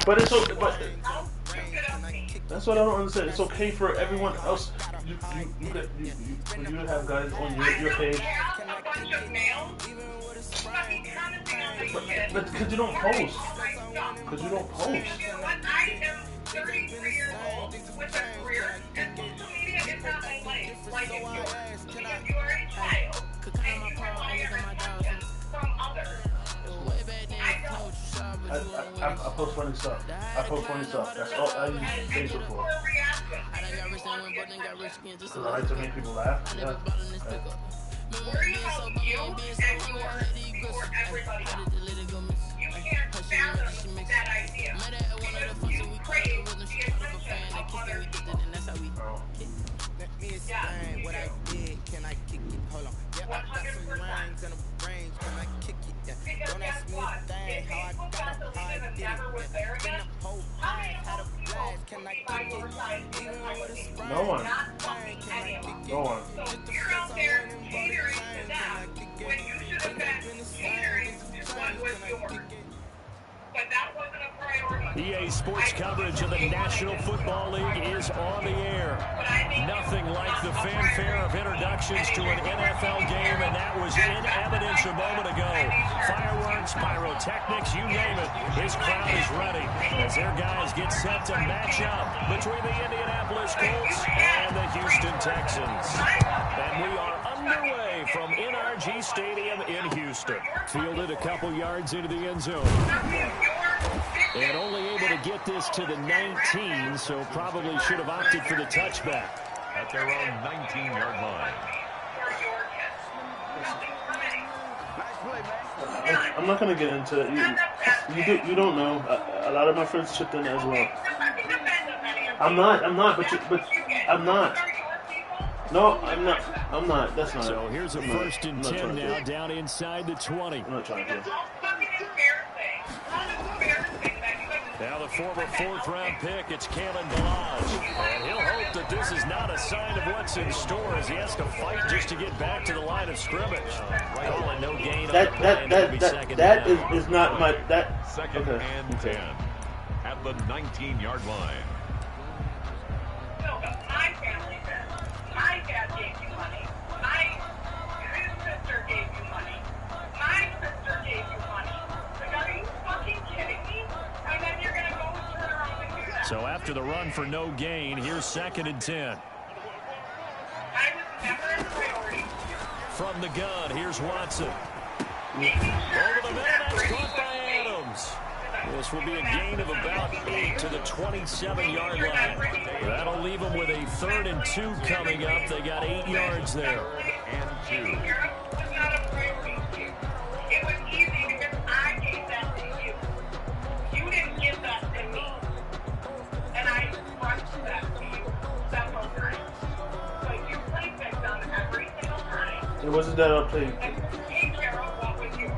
But it's okay. But that's what I don't understand. It's okay for everyone else. You have guys on your page. But because you don't post. Because you don't post. I am 33 years old with a career, and social media is not my life like it's yours. Because you are a child, and you rely on attention from others. I post funny stuff. I post funny stuff. That's all I use Facebook for. Because I like to make people laugh. Yeah. Worry about you and for everybody else. You can't fathom that idea. Because you crave the attention of other people. Let me explain what I did. Can I kick it? Hold on. Yeah, I got some rhymes and a range. Can I kick it? Yeah. Don't ask me a thing. How I got up, how I did it. Yeah. Been a whole time, had a blast. Can I kick it? Even with a sprite. No one. No one. So you're out there catering to them when you should have been catering to what was yours. But that wasn't a priority. EA Sports coverage of the National Football League is on the air. Nothing like the fanfare of introductions to an NFL game, and that was in evidence a moment ago. Fireworks, pyrotechnics, you name it. This crowd is ready as their guys get set to match up between the Indianapolis Colts and the Houston Texans. And we are underway from NRG Stadium in Houston. Fielded a couple yards into the end zone. And only able to get this to the 19, so probably should have opted for the touchback. At their own 19-yard line. I'm not gonna get into it. You don't know. A lot of my friends chipped in as well. I'm not. I'm not. But I'm not. No, I'm not. I'm not. That's not. So here's a first and 10 now, down inside the 20. I'm not trying to. Now the former fourth-round pick, it's Kalen Ballage. And he'll hope that this is not a sign of what's in store as he has to fight just to get back to the line of scrimmage. Calling no gain on the play, that is not my... Second and 10 at the 19-yard line. My family said, my dad gave you money. His sister gave you money. My sister gave you money. Like, are you fucking kidding me? And then you're going to go and turn around and do that. So after the run for no gain, here's second and 10. I was never a priority. From the gun, here's Watson. Over the middle, that's caught by Adams. This will be a gain of about 8 to the 27-yard line. That'll leave them with a 3rd and 2 coming up. They got 8 yards there. And 2. It was easy because I gave that to you. You didn't give that to me. And I expressed that to you several times. So you played victim every single time. It wasn't that I played. And take care of what was yours.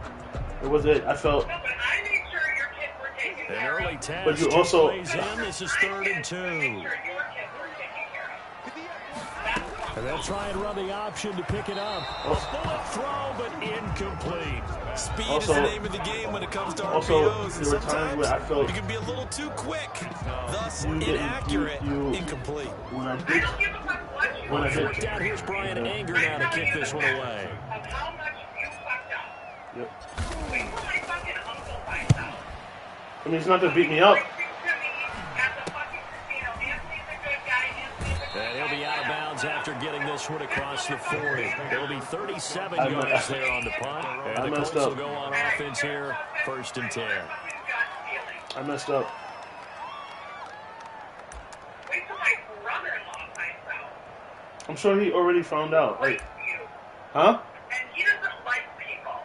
It was it. I felt. No, but I made sure your kids were taken An care early of. task. But you also- Plays in. This is 3rd and 2. Make sure your kids were taken care of. And they'll try and run the option to pick it up. Bullet throw, but incomplete. Speed Also- is the name of the game when it comes to Also, RPOs. And there were times where I sometimes felt you can be a little too quick. Thus, you didn't- inaccurate, you- incomplete. when I I did. don't give a fuck what you When I do. did. Down here's Brian Anger now to kick this one away. Of how much you fucked up. Yep. Wait till my fucking uncle finds out. I mean, he's not gonna beat me up. Like, to me, at the fucking casino, Anthony's a good guy, Anthony's a good And he'll be out of bounds after getting this one across the 40. It'll be 37 I yards there on the punt. I And the messed Colts will up. go on offense here, 1st and 10. I messed up. Wait till my brother-in-law finds out. I'm sure he already found out. Like, Likes you. huh? And he doesn't like people.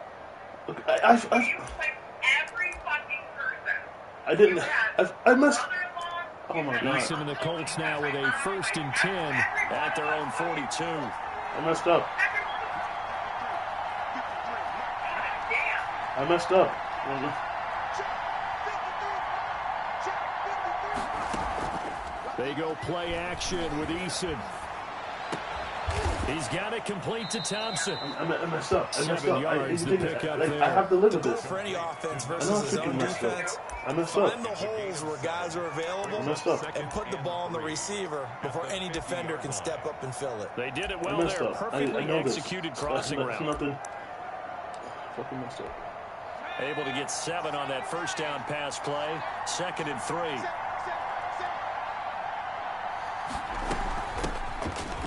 Look, You like every fucking person. I didn't. I messed. Brother-in-law, Oh my god. Eason and the Colts now with a 1st and 10 at their own 42. I messed up. I messed up. They go play action with Eason. He's got it complete to Thompson. I messed up. I messed 7 up. yards to pick up I there. have to live with this. For any offense I know versus his I own freaking messed up. defense, I messed up. Find the holes where guys are available I messed up. and put the ball on the receiver before any defender can step up and fill it. They did it I well messed there. up. Perfectly I know this. executed crossing That's route. nothing. Fucking messed up. Able to get 7 on that first down pass play. 2nd and 3.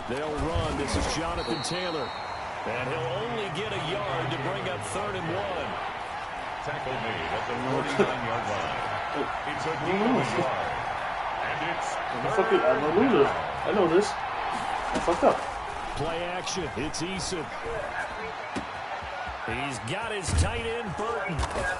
They'll run. This is Jonathan Taylor. And he'll only get a yard to bring up 3rd and 1. Tackle made at the 49-yard line. It's a deep yard. And it's I'm a loser. I know this. I fucked up. Play action. It's Eason. He's got his tight end, Burton.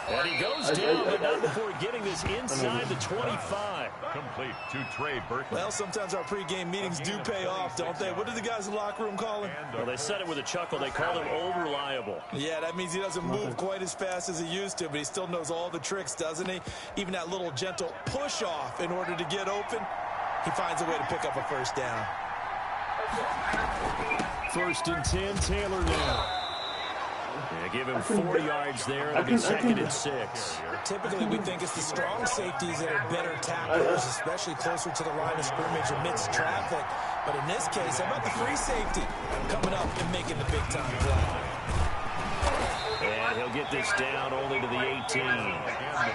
And he goes down, but not before getting this inside the 25. complete to Trey Burton. Well, sometimes our pregame meetings do pay off, don't they? What do the guys in the locker room call him? Well, they said it with a chuckle. They called him old reliable. Yeah, that means he doesn't move quite as fast as he used to, but he still knows all the tricks, doesn't he? Even that little gentle push-off in order to get open, he finds a way to pick up a first down. 1st and 10, Taylor now. Yeah, give him 4 yards there. It'll be 2nd and 6. Typically, we think it's the strong safeties that are better tacklers, especially closer to the line of scrimmage amidst traffic. But in this case, how about the free safety coming up and making the big-time play? And he'll get this down only to the 18.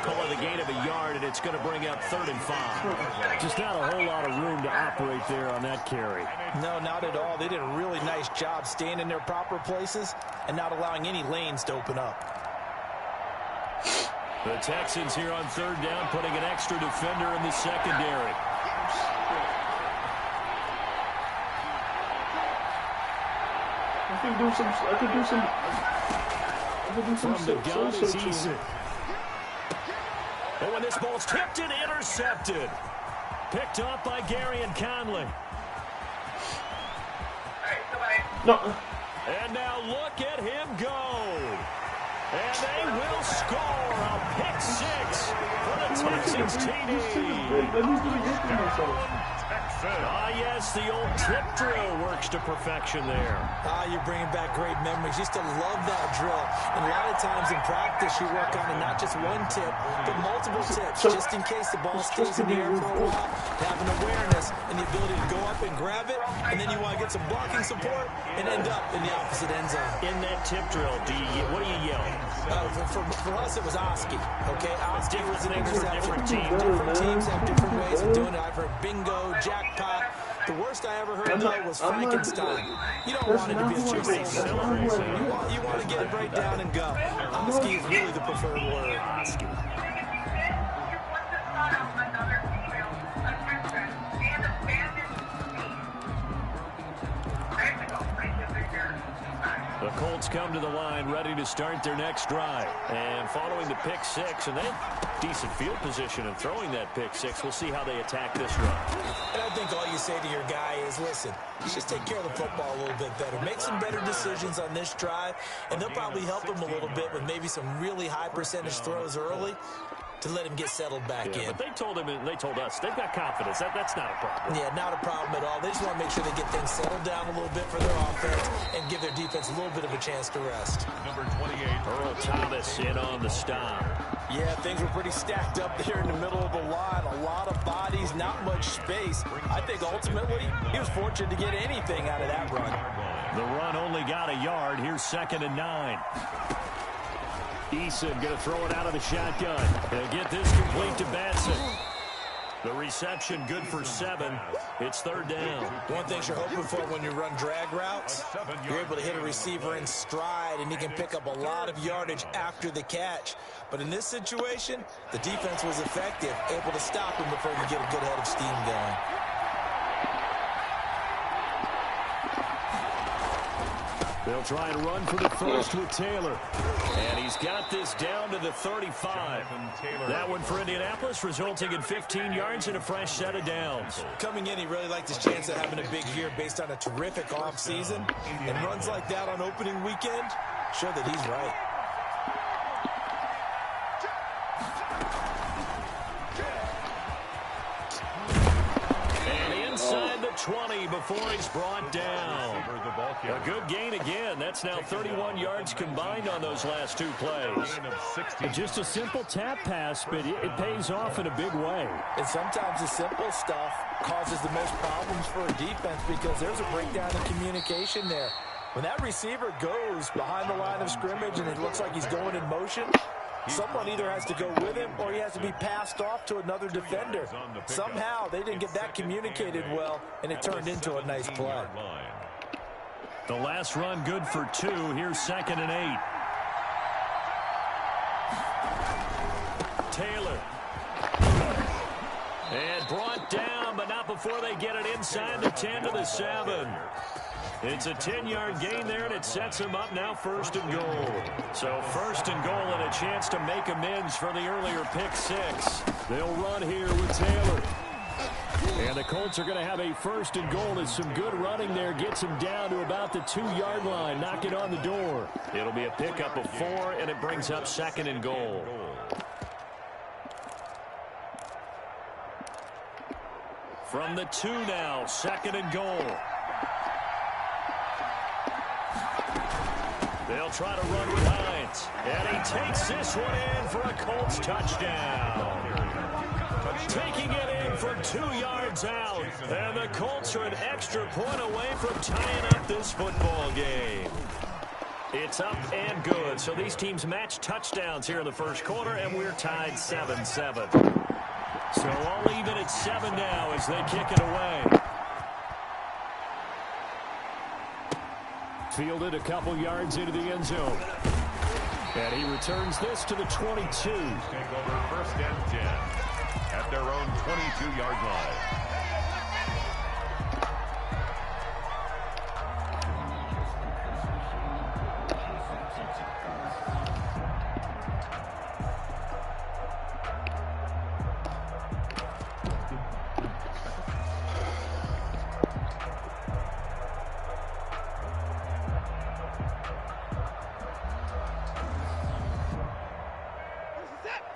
Call it a gain of a yard, and it's going to bring up 3rd and 5. Just not a whole lot of room to operate there on that carry. No, not at all. They did a really nice job staying in their proper places and not allowing any lanes to open up. The Texans here on 3rd down, putting an extra defender in the secondary. I could do some From the gun is searching. Eason. And when this ball's tipped and intercepted. Picked up by Garyon Conley. No. And now look at him go. And they will score a pick 6 for the Texans TD. That needs to be hitting myself. Yes, the old tip drill works to perfection there. You're bringing back great memories. Used to love that drill. And a lot of times in practice, you work on it, not just one tip, but multiple tips, just in case the ball stays in the air for a while. Having awareness and the ability to go up and grab it, and then you want to get some blocking support and end up in the opposite end zone. In that tip drill, what do you yell? For us, it was Oski. Okay, Oski was an interception. Different teams. Different teams have different ways of doing it. I've heard bingo, jackpot. The worst I ever heard, though, was Frankenstein. You don't want it to be a trick. You want to get it right down and go. Oski is really the preferred word. Oski. The Colts come to the line, ready to start their next drive. And following the pick 6, and they have decent field position in throwing that pick 6. We'll see how they attack this run. And I think all you say to your guy is, listen, just take care of the football a little bit better. Make some better decisions on this drive, and they'll probably help him a little bit with maybe some really high percentage throws early to let him get settled back in. But they told him, and they told us, they've got confidence. That's not a problem. Yeah, not a problem at all. They just want to make sure they get things settled down a little bit for their offense and give their defense a little bit of a chance to rest. Number 28, Earl Thomas in on the stop. Yeah, things were pretty stacked up there in the middle of the line. A lot of bodies, not much space. I think ultimately he was fortunate to get anything out of that run. The run only got a yard. Here's 2nd and 9. Eason going to throw it out of the shotgun. They'll get this complete to Batson. The reception good for 7. It's 3rd down. One thing you're hoping for when you run drag routes, you're able to hit a receiver in stride, and he can pick up a lot of yardage after the catch. But in this situation, the defense was effective, able to stop him before he could get a good head of steam going. They'll try and run for the first with Taylor. And he's got this down to the 35. That one for Indianapolis, resulting in 15 yards and a fresh set of downs. Coming in, he really liked his chance of having a big year based on a terrific offseason. And runs like that on opening weekend show that he's right. 20 before he's brought down. A good gain again. That's now 31 yards combined on those last two plays. Just a simple tap pass, but it pays off in a big way. And sometimes the simple stuff causes the most problems for a defense because there's a breakdown in communication there. When that receiver goes behind the line of scrimmage and it looks like he's going in motion, someone either has to go with him or he has to be passed off to another defender. Somehow they didn't get that communicated well, and it turned into a nice play. The last run good for 2. Here's 2nd and 8. Taylor. And brought down, but not before they get it inside the 10 to the 7. It's a 10-yard gain there, and it sets them up now 1st and goal. So 1st and goal and a chance to make amends for the earlier pick 6. They'll run here with Taylor. And the Colts are going to have a 1st and goal as some good running there gets them down to about the 2-yard line. Knock it on the door. It'll be a pickup of 4, and it brings up 2nd and goal. From the 2 now, 2nd and goal. They'll try to run with Hines. And he takes this one in for a Colts touchdown. Taking it in for 2 yards out. And the Colts are an extra point away from tying up this football game. It's up and good. So these teams match touchdowns here in the first quarter, and we're tied 7-7. So all even at 7 now as they kick it away. Fielded a couple yards into the end zone. And he returns this to the 22. Take over 1st and 10 at their own 22-yard line.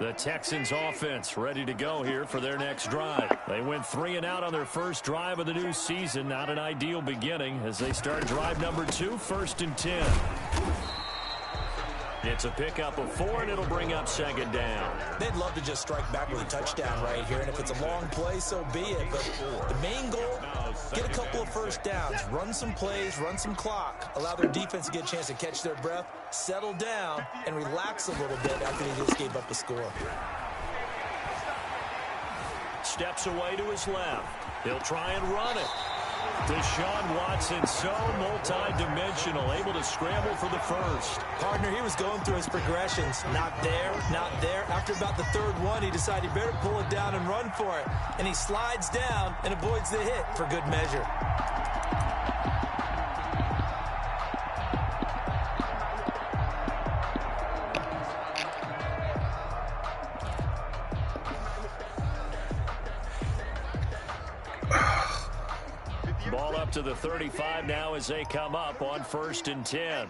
The Texans offense ready to go here for their next drive. They went 3 and out on their first drive of the new season. Not an ideal beginning as they start drive number 2, 1st and 10. It's a pickup of 4, and it'll bring up 2nd down. They'd love to just strike back with a touchdown right here, and if it's a long play, so be it. But the main goal, get a couple of first downs, run some plays, run some clock, allow their defense to get a chance to catch their breath, settle down, and relax a little bit after they just gave up a score. Steps away to his left. He'll try and run it. Deshaun Watson, so multi-dimensional, able to scramble for the first. Partner, he was going through his progressions. Not there, not there. After about the 3rd one, he decided he better pull it down and run for it. And he slides down and avoids the hit for good measure. Ball up to the 35 now as they come up on 1st and 10.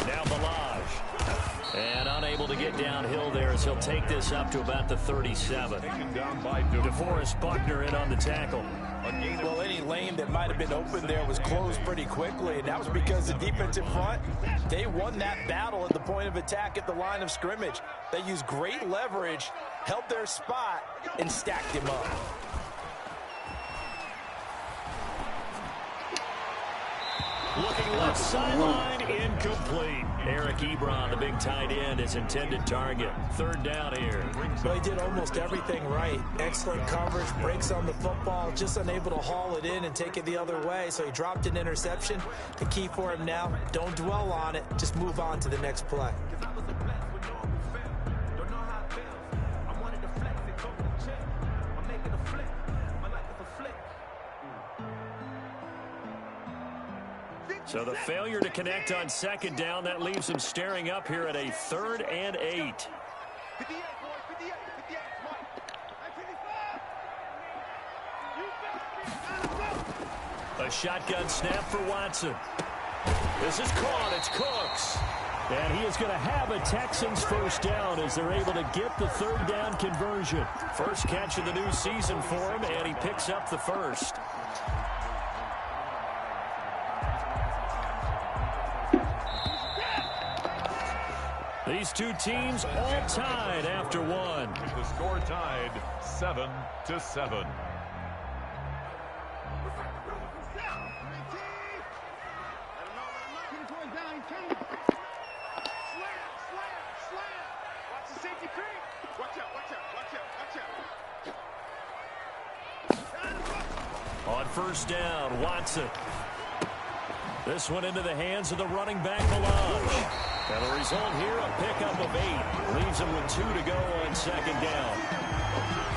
Now Balaj. And unable to get downhill there as he'll take this up to about the 37. DeForest Buckner in on the tackle. Well, any lane that might have been open there was closed pretty quickly, and that was because the defensive front, they won that battle at the point of attack at the line of scrimmage. They used great leverage, held their spot, and stacked him up. Looking left sideline, incomplete. Eric Ebron, the big tight end, his intended target. 3rd down here. Well, he did almost everything right. Excellent coverage, breaks on the football, just unable to haul it in and take it the other way, so he dropped an interception. The key for him now, don't dwell on it, just move on to the next play. So the failure to connect on 2nd down, that leaves him staring up here at a 3rd and 8. A shotgun snap for Watson. This is caught. It's Cooks. And he is going to have a Texans first down as they're able to get the third down conversion. First catch of the new season for him, and he picks up the first. These two teams all tied after one. The score tied 7-7. On first down, Watson. This one into the hands of the running back, Ballage. And the result here, a pickup of 8. Leaves him with 2 to go on second down.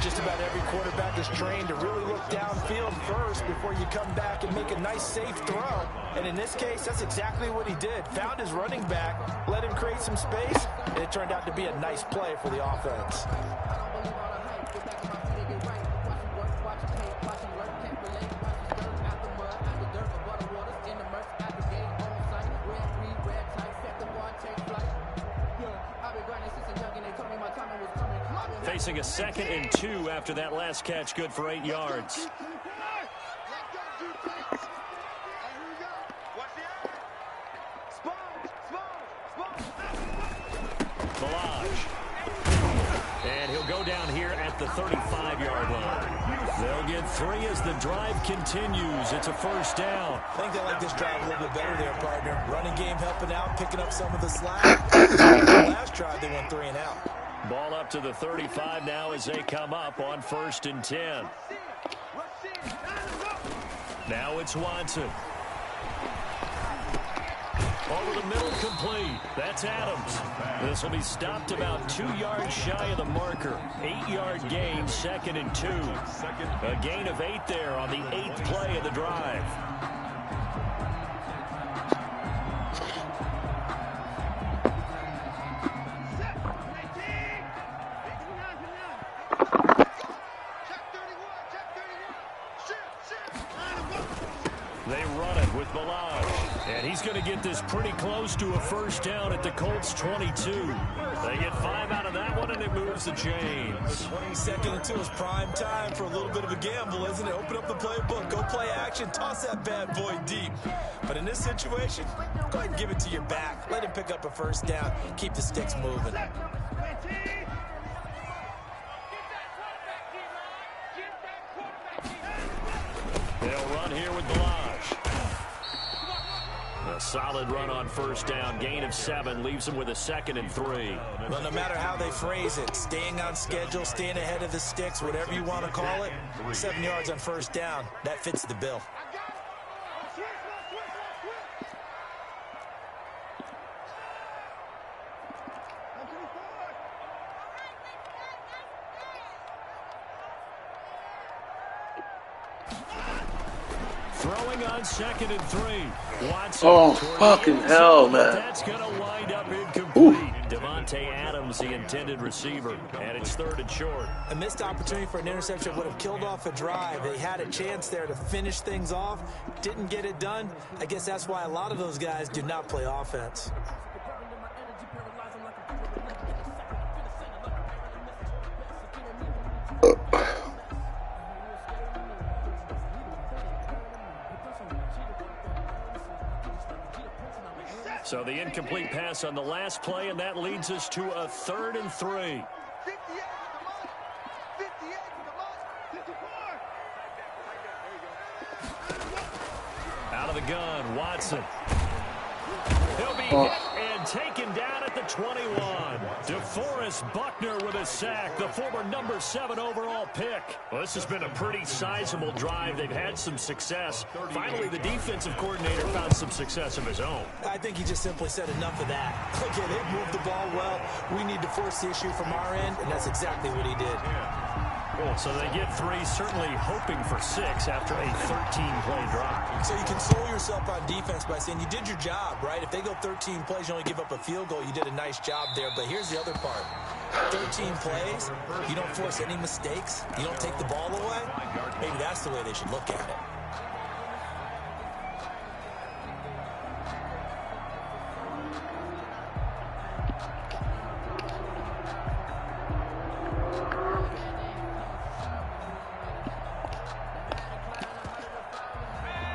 Just about every quarterback is trained to really look downfield first before you come back and make a nice, safe throw. And in this case, that's exactly what he did. Found his running back, let him create some space, and it turned out to be a nice play for the offense. Facing a 2nd and 2 after that last catch, good for 8 yards. Ballage. And he'll go down here at the 35-yard line. They'll get 3 as the drive continues. It's a first down. I think they like this drive a little bit better there, partner. Running game helping out, picking up some of the slack. Last drive, they went 3 and out. Ball up to the 35 now as they come up on 1st and 10. Now it's Watson. Over the middle, complete. That's Adams. This will be stopped about 2 yards shy of the marker. 8-yard gain, 2nd and 2. A gain of 8 there on the 8th play of the drive. They run it with Ballage. And he's going to get this pretty close to a first down at the Colts 22. They get 5 out of that one, and it moves the chains. 22nd and 2 is prime time for a little bit of a gamble, isn't it? Open up the playbook, go play action, toss that bad boy deep. But in this situation, go ahead and give it to your back. Let him pick up a first down. Keep the sticks moving. They'll run here with Ballage. A solid run on first down. Gain of 7 leaves them with a 2nd and 3. Well, no matter how they phrase it, staying on schedule, staying ahead of the sticks, whatever you want to call it, 7 yards on first down, that fits the bill. Throwing on 2nd and 3. Watson. Oh, fucking hell, man. That's going to wind up incomplete. Devontae Adams, the intended receiver. And it's 3rd and short. A missed opportunity for an interception would have killed off a drive. They had a chance there to finish things off. Didn't get it done. I guess that's why a lot of those guys do not play offense. So the incomplete pass on the last play, and that leads us to a 3rd and 3. Out of the gun, Watson. He'll be hit and taken down at the 21. DeForest Buckner with a sack, the former number 7 overall pick. Well, this has been a pretty sizable drive. They've had some success. Finally, the defensive coordinator found some success of his own. I think he just simply said enough of that. Okay, they've moved the ball well. We need to force the issue from our end, and that's exactly what he did. Cool. So they get 3, certainly hoping for 6 after a 13-play drive. So you console yourself on defense by saying you did your job, right? If they go 13 plays, you only give up a field goal, you did a nice job there. But here's the other part. 13 plays, you don't force any mistakes, you don't take the ball away. Maybe that's the way they should look at it.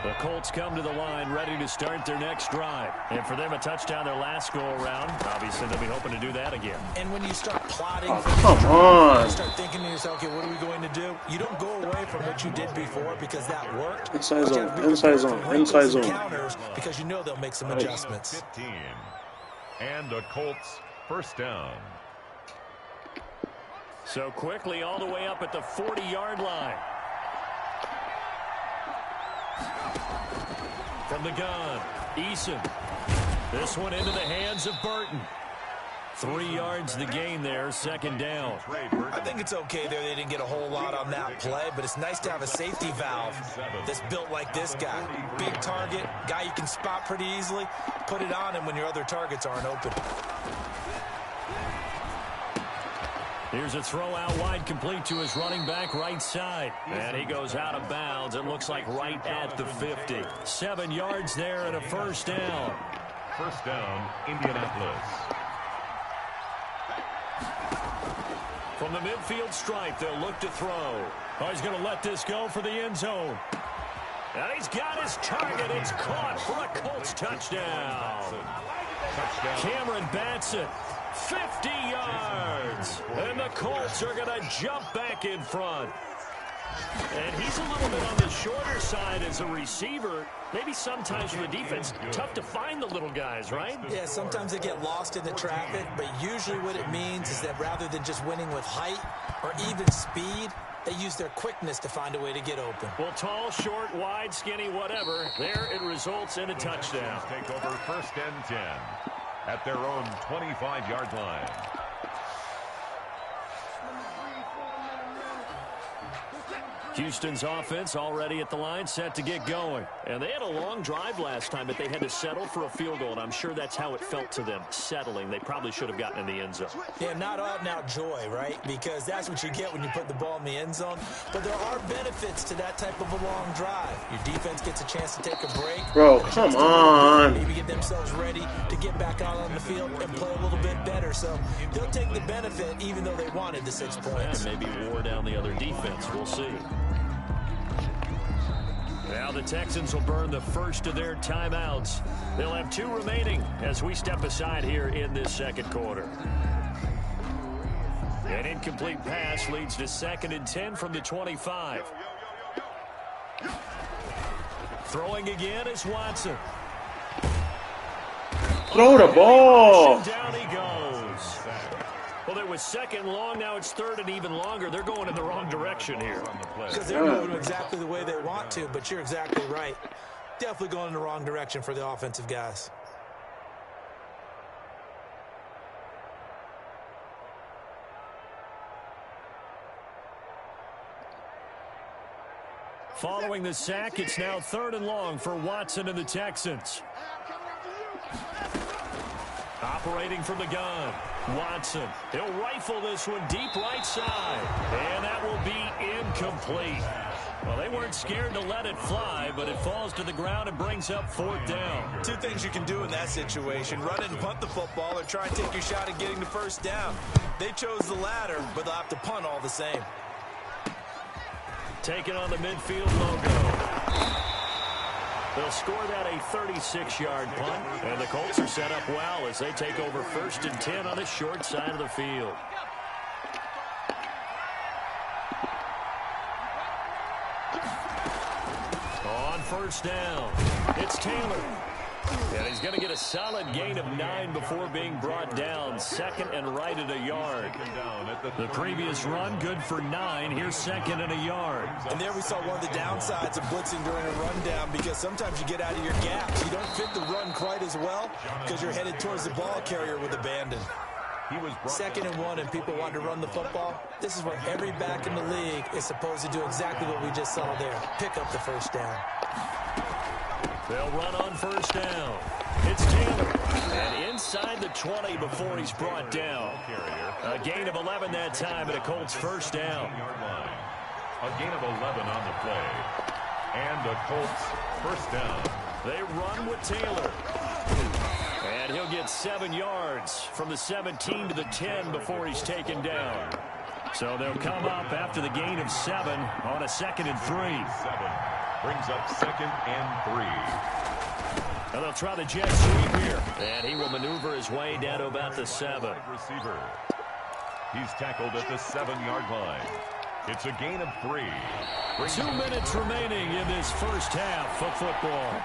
The Colts come to the line ready to start their next drive. And for them, a touchdown their last go-around. Obviously, they'll be hoping to do that again. And when you start plotting, come on. You start thinking to yourself, okay, what are we going to do? You don't go away from what you did before because that worked. Inside zone. Counters because you know they'll make some adjustments. 15. And the Colts first down. So quickly all the way up at the 40-yard line. From the gun, Eason. This one into the hands of Burton. 3 yards the gain there, second down. I think it's okay there. They didn't get a whole lot on that play, but it's nice to have a safety valve that's built like this guy. Big target, guy you can spot pretty easily. Put it on him when your other targets aren't open. Here's a throw out wide, complete to his running back right side. And he goes out of bounds. It looks like right at the 50. 7 yards there and a first down. First down, Indianapolis. From the midfield stripe, they'll look to throw. Oh, he's going to let this go for the end zone. And he's got his target. It's caught for a Colts touchdown. Cameron Batson. 50 yards, and the Colts are going to jump back in front. And he's a little bit on the shorter side as a receiver. Maybe sometimes for the defense, tough to find the little guys, right? Yeah, sometimes they get lost in the traffic, but usually what it means is that rather than just winning with height or even speed, they use their quickness to find a way to get open. Well, tall, short, wide, skinny, whatever, there it results in a touchdown. Take over first and 10. At their own 25-yard line. Houston's offense already at the line, set to get going. And they had a long drive last time, but they had to settle for a field goal, and I'm sure that's how it felt to them, settling. They probably should have gotten in the end zone. Yeah, not out-and-out joy, right? Because that's what you get when you put the ball in the end zone. But there are benefits to that type of a long drive. Your defense gets a chance to take a break. Bro, come on. Maybe get themselves ready to get back out on the field and play a little bit better. So they'll take the benefit even though they wanted the 6 points. Yeah, maybe wore down the other defense. We'll see. Now the Texans will burn the first of their timeouts. They'll have 2 remaining as we step aside here in this second quarter. An incomplete pass leads to 2nd and 10 from the 25. Throwing again is Watson. Throw the ball. Down he goes. Well, it was 2nd long. Now it's 3rd and even longer. They're going in the wrong direction here. Because they're moving exactly the way they want to, but you're exactly right. Definitely going in the wrong direction for the offensive guys. Following the sack, it's now 3rd and long for Watson and the Texans. Operating from the gun, Watson. He'll rifle this one deep right side. And that will be incomplete. Well, they weren't scared to let it fly, but it falls to the ground and brings up 4th down. 2 things you can do in that situation. Run and punt the football or try and take your shot at getting the first down. They chose the latter, but they'll have to punt all the same. Taking on the midfield logo. They'll score that a 36-yard punt, and the Colts are set up well as they take over 1st and 10 on the short side of the field. On 1st down, it's Taylor. And he's going to get a solid gain of 9 before being brought down. 2nd and right at a yard. The previous run, good for 9. Here's 2nd and a yard. And there we saw one of the downsides of blitzing during a rundown, because sometimes you get out of your gaps. You don't fit the run quite as well because you're headed towards the ball carrier with abandon. 2nd and 1 and people want to run the football. This is where every back in the league is supposed to do exactly what we just saw there. Pick up the first down. They'll run on 1st down. It's Taylor. And inside the 20 before he's brought down. A gain of 11 that time and a Colts first down. A gain of 11 on the play. And a Colts first down. They run with Taylor. And he'll get 7 yards from the 17 to the 10 before he's taken down. So they'll come up after the gain of 7 on a 2nd and 3. Brings up 2nd and 3. And they'll try the jet sweep here. And he will maneuver his way down to about the 7. Receiver. He's tackled at the 7-yard line. It's a gain of 3. 2 minutes remaining in this first half of football.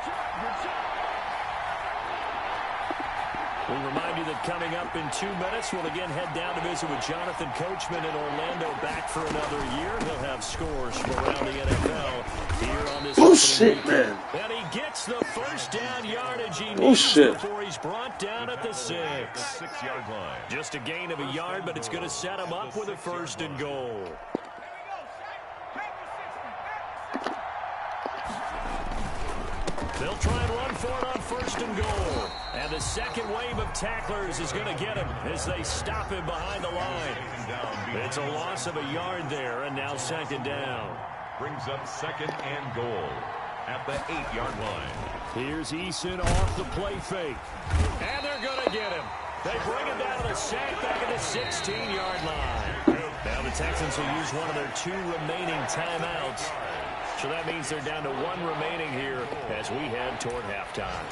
We remind you that coming up in 2 minutes, we'll again head down to visit with Jonathan Coachman in Orlando, back for another year. He'll have scores from around the NFL here on this. Bullshit, man. And he gets the first down yardage he needs before he's brought down at the 6. 6-yard line. Just a gain of a yard, but it's going to set him up with a 1st and goal. They'll try and run for it on 1st and goal. And the second wave of tacklers is going to get him as they stop him behind the line. It's a loss of a yard there, and now 2nd down. Brings up 2nd and goal at the 8-yard line. Here's Eason off the play fake. And they're going to get him. They bring him down to the sack back at the 16-yard line. Now the Texans will use one of their 2 remaining timeouts. So that means they're down to 1 remaining here as we head toward halftime.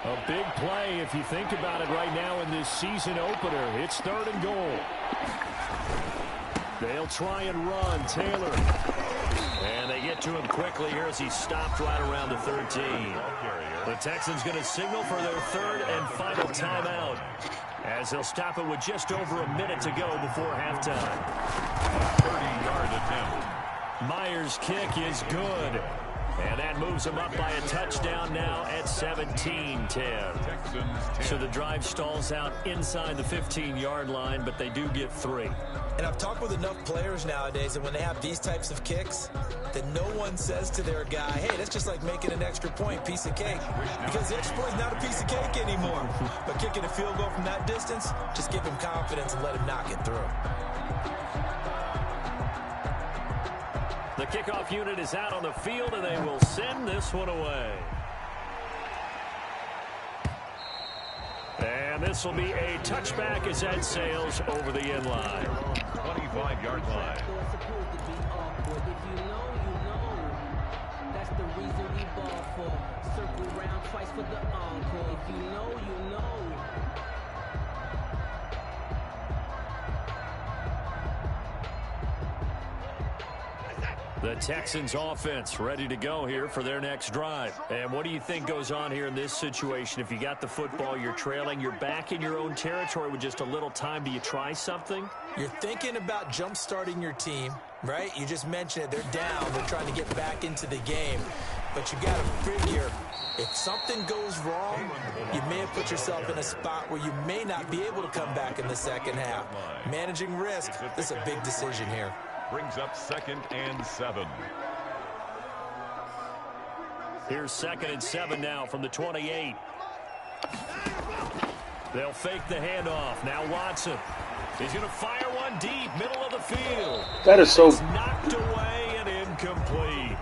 A big play if you think about it right now in this season opener. It's 3rd and goal. They'll try and run. Taylor. And they get to him quickly here as he stopped right around the 13. The Texans going to signal for their 3rd and final timeout as they'll stop it with just over a minute to go before halftime. 30-yard attempt. Myers' kick is good. And that moves him up by a touchdown now at 17-10. So the drive stalls out inside the 15-yard line, but they do get 3. And I've talked with enough players nowadays that when they have these types of kicks, that no one says to their guy, hey, that's just like making an extra point, piece of cake. Because the extra point is not a piece of cake anymore. But kicking a field goal from that distance, just give him confidence and let him knock it through. The kickoff unit is out on the field, and they will send this one away. And this will be a touchback as that sails over the end line. 25-yard line. That's the reason we ball for. Circle round twice for the encore. If you know, you know. The Texans offense ready to go here for their next drive. And what do you think goes on here in this situation? If you got the football, you're trailing, you're back in your own territory with just a little time. Do you try something? You're thinking about jump-starting your team, right? You just mentioned it. They're down. They're trying to get back into the game. But you got to figure, if something goes wrong, you may have put yourself in a spot where you may not be able to come back in the second half. Managing risk, this is a big decision here. Brings up 2nd and 7. Here's 2nd and 7 now from the 28. They'll fake the handoff. Now Watson. He's going to fire one deep, middle of the field. That is so... It's knocked away and incomplete.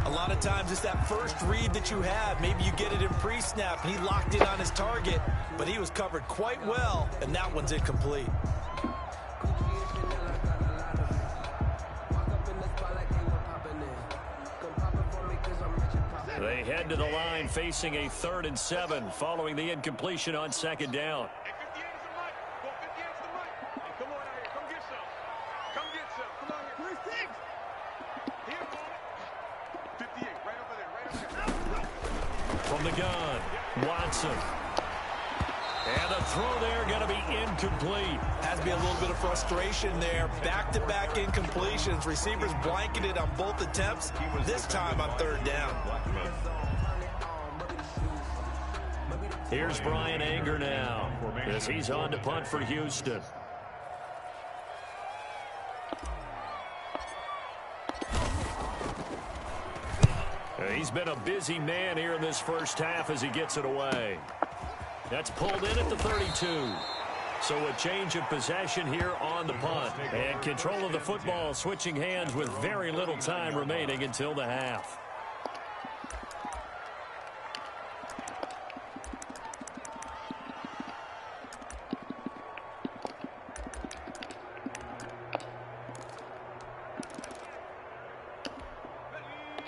A lot of times it's that first read that you have. Maybe you get it in pre-snap, and he locked in on his target, but he was covered quite well, and that one's incomplete. They head to the line facing a 3rd and 7 following the incompletion on 2nd down. From the gun, Watson. And the throw there going to be incomplete. Has to be a little bit of frustration there. Back-to-back incompletions. Receivers blanketed on both attempts, this time on 3rd down. Here's Brian Anger now as he's on to punt for Houston. He's been a busy man here in this first half as he gets it away. That's pulled in at the 32. So a change of possession here on the punt. And control of the football switching hands with very little time remaining until the half.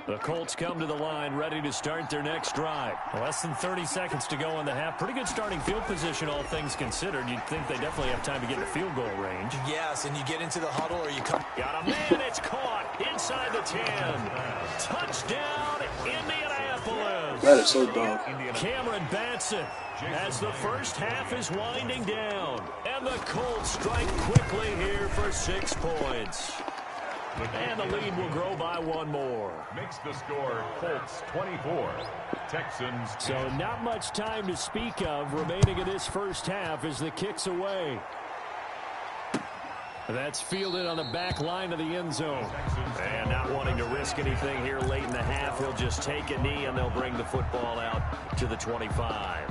The Colts come to the line ready to start their next drive. Less than 30 seconds to go in the half. Pretty good starting field position, all things considered. You'd think they definitely have time to get in the field goal range. Yes, and you get into the huddle or you come. Got a man, it's caught inside the 10. Touchdown, Indianapolis. That is so dumb. Cameron Batson as the first half is winding down. And the Colts strike quickly here for 6 points. And the lead will grow by 1 more. Makes the score Colts 24, Texans. So not much time to speak of remaining in this first half as the kick's away. That's fielded on the back line of the end zone. And not wanting to risk anything here late in the half, he'll just take a knee and they'll bring the football out to the 25.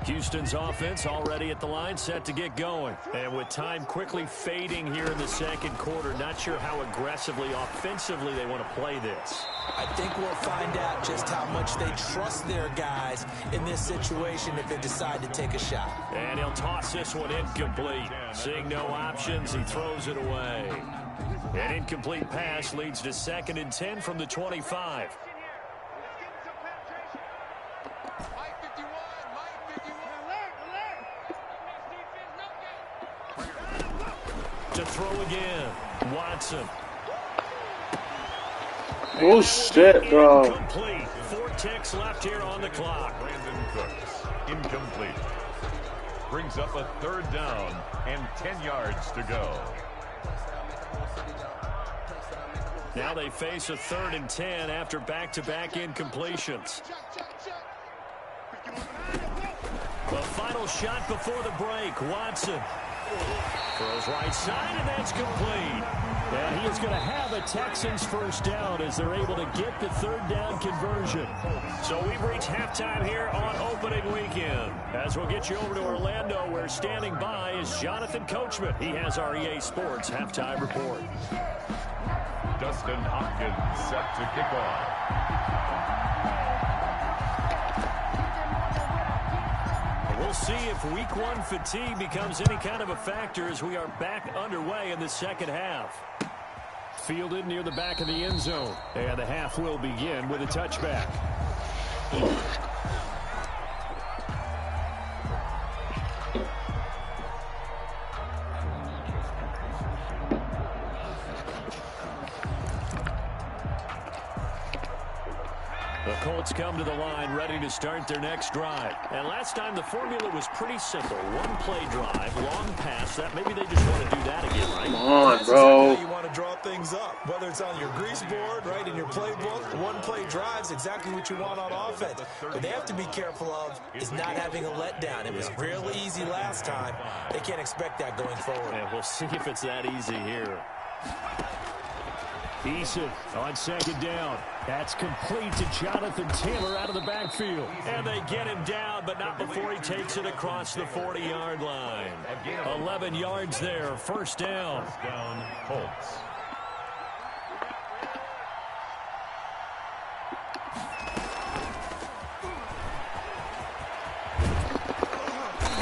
Houston's offense already at the line, set to get going. And with time quickly fading here in the second quarter, not sure how aggressively, offensively they want to play this. I think we'll find out just how much they trust their guys in this situation if they decide to take a shot. And he'll toss this one incomplete. Seeing no options, he throws it away. An incomplete pass leads to 2nd and 10 from the 25. To throw again, Watson. Oh shit, bro. Incomplete. 4 ticks left here on the clock. Brandon Cooks, incomplete. Brings up a 3rd down and 10 yards to go. Now they face a 3rd and 10 after back-to-back incompletions. The final shot before the break, Watson. Throws right side, and that's complete. And he is going to have a Texans first down as they're able to get the 3rd down conversion. So we've reached halftime here on opening weekend. As we'll get you over to Orlando, where standing by is Jonathan Coachman. He has our EA Sports halftime report. Dustin Hopkins set to kick off. We'll see if week 1 fatigue becomes any kind of a factor as we are back underway in the second half. Fielded near the back of the end zone. And the half will begin with a touchback. The Colts come to the line ready to start their next drive. And last time the formula was pretty simple. 1-play drive, long pass. That maybe they just want to do that again, right? Come on, That's bro. exactly how you want to draw things up. Whether it's on your grease board, right, in your playbook, 1-play drives exactly what you want on offense. What they have to be careful of is not having a letdown. It was real easy last time. They can't expect that going forward. And we'll see if it's that easy here. Eason on 2nd down. That's complete to Jonathan Taylor out of the backfield. And they get him down, but not before he takes it across the 40-yard line. 11 yards there, first down. Down, Colts.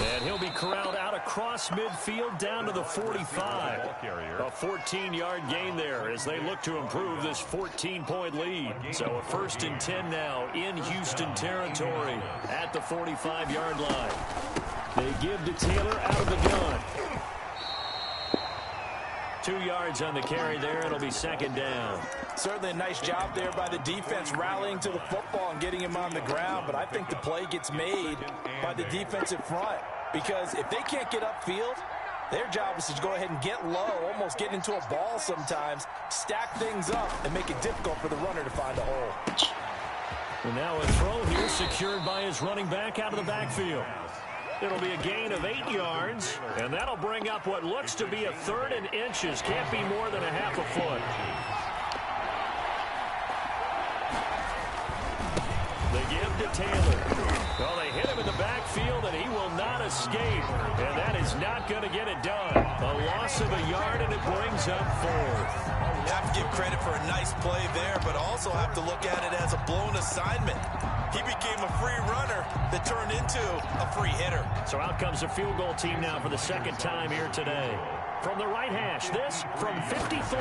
And he'll be corralled out across midfield down to the 45. A 14-yard gain there as they look to improve this 14-point lead. So a 1st and 10 now in Houston territory at the 45-yard line. They give to Taylor out of the gun. 2 yards on the carry there. It'll be 2nd down. Certainly a nice job there by the defense rallying to the football and getting him on the ground, but I think the play gets made by the defensive front because if they can't get upfield, their job is to go ahead and get low, almost get into a ball sometimes, stack things up, and make it difficult for the runner to find a hole. And now a throw here secured by his running back out of the backfield. It'll be a gain of 8 yards, and that'll bring up what looks to be a 3rd and inches. Can't be more than a half a foot. They give to Taylor. Well, they hit him in the backfield, and he will not escape. And that is not going to get it done. A loss of a yard, and it brings up 4th. You have to give credit for a nice play there, but also have to look at it as a blown assignment. He became a free runner that turned into a free hitter. So out comes a field goal team now for the second time here today. From the right hash, this from 53.